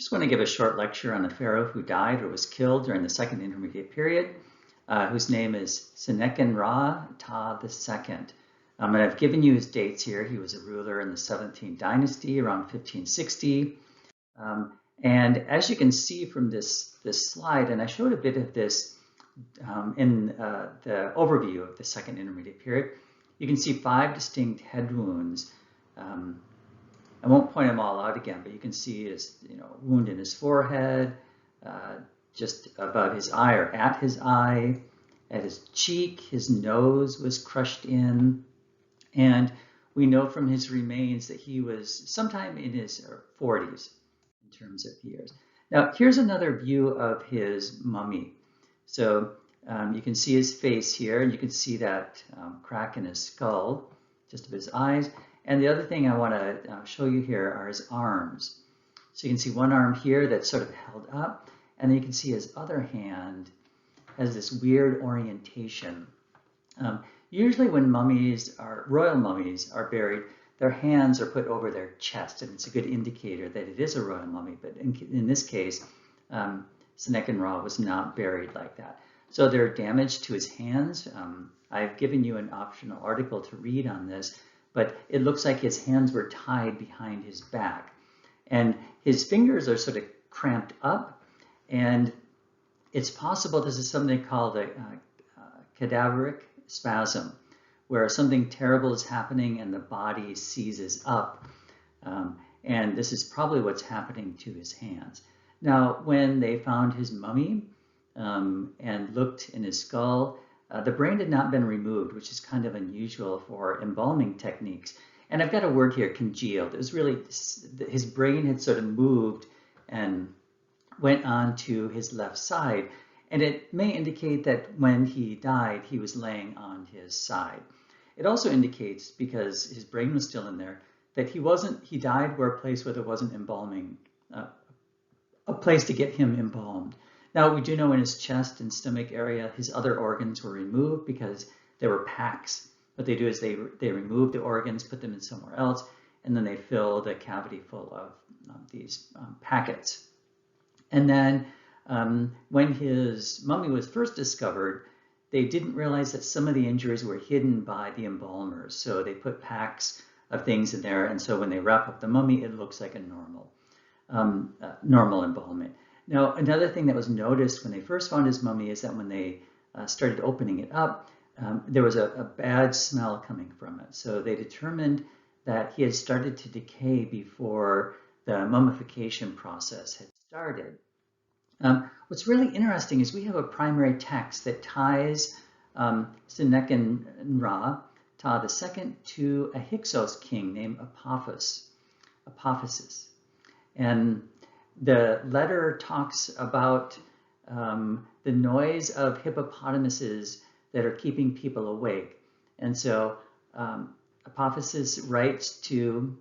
Just want to give a short lecture on a pharaoh who died or was killed during the Second Intermediate Period, whose name is Seqenenra Ta II. And I've given you his dates here. He was a ruler in the 17th dynasty around 1560. And as you can see from this slide, and I showed a bit of this in the overview of the Second Intermediate Period, you can see 5 distinct head wounds. I won't point them all out again, but you can see his wound in his forehead, just above his eye or at his eye, at his cheek. His nose was crushed in, and we know from his remains that he was sometime in his 40s in terms of years. Now here's another view of his mummy. So you can see his face here, and you can see that crack in his skull, just of his eyes. And the other thing I want to show you here are his arms. So you can see one arm here that's sort of held up, and then you can see his other hand has this weird orientation. Usually when royal mummies are buried, their hands are put over their chest, and it's a good indicator that it is a royal mummy. But in this case, Seqenenra was not buried like that. So there are damage to his hands. I've given you an optional article to read on this, but it looks like his hands were tied behind his back. And his fingers are sort of cramped up, and it's possible this is something called a cadaveric spasm, where something terrible is happening and the body seizes up. And this is probably what's happening to his hands. Now, when they found his mummy and looked in his skull, the brain had not been removed, which is kind of unusual for embalming techniques. And I've got a word here, congealed. It was really, his brain had sort of moved and went on to his left side. And it may indicate that when he died, he was laying on his side. It also indicates, because his brain was still in there, that he died where a place where there wasn't embalming, a place to get him embalmed. Now, we do know in his chest and stomach area, his other organs were removed because there were packs. What they do is they remove the organs, put them in somewhere else, and then they fill the cavity full of these packets. And then when his mummy was first discovered, they didn't realize that some of the injuries were hidden by the embalmers. So they put packs of things in there, and so when they wrap up the mummy, it looks like a normal embalmment. Now, another thing that was noticed when they first found his mummy is that when they started opening it up, there was a bad smell coming from it. So they determined that he had started to decay before the mummification process had started. What's really interesting is we have a primary text that ties Seqenenra Ta II to a Hyksos king named Apophysis. And the letter talks about the noise of hippopotamuses that are keeping people awake. And so Apophysis writes to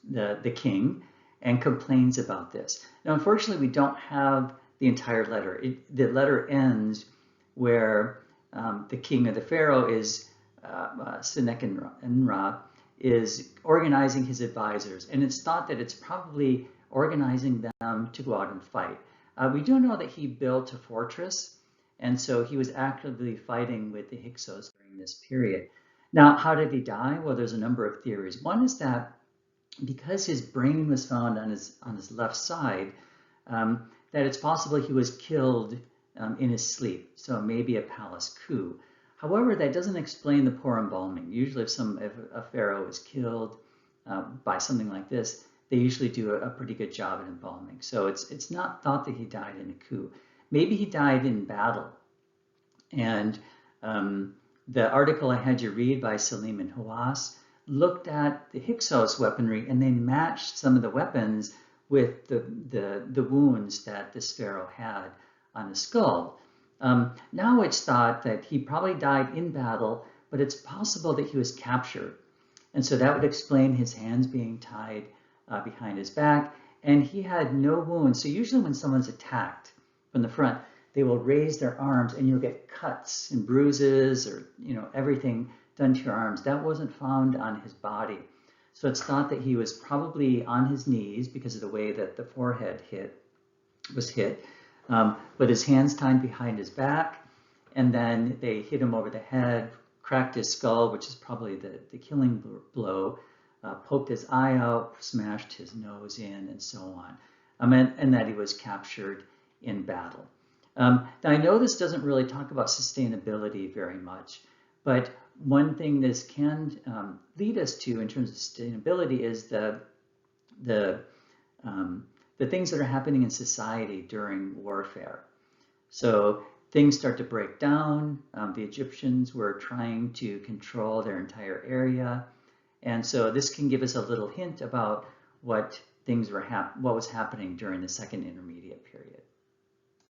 the king and complains about this. Now, unfortunately, we don't have the entire letter. The letter ends where the king or the pharaoh is, Seqenenra, is organizing his advisors. And it's thought that it's probably organizing them to go out and fight. We do know that he built a fortress, and so he was actively fighting with the Hyksos during this period. Now, how did he die? Well, there's a number of theories. One is that because his brain was found on his left side, that it's possible he was killed in his sleep, so maybe a palace coup. However, that doesn't explain the poor embalming. Usually if a pharaoh is killed by something like this, they usually do a pretty good job at embalming. So it's not thought that he died in a coup. Maybe he died in battle. And the article I had you read by Salim and Hawass looked at the Hyksos weaponry, and they matched some of the weapons with the wounds that this pharaoh had on his skull. Now it's thought that he probably died in battle, but it's possible that he was captured. And so that would explain his hands being tied behind his back, and he had no wounds. So usually when someone's attacked from the front, they will raise their arms and you'll get cuts and bruises or everything done to your arms. That wasn't found on his body. So it's thought that he was probably on his knees because of the way that the forehead was hit, with his hands tied behind his back, and then they hit him over the head, cracked his skull, which is probably the killing blow, poked his eye out, smashed his nose in, and so on, and that he was captured in battle. Now I know this doesn't really talk about sustainability very much, but one thing this can lead us to in terms of sustainability is the things that are happening in society during warfare. So things start to break down. The Egyptians were trying to control their entire area, and so this can give us a little hint about what was happening during the Second Intermediate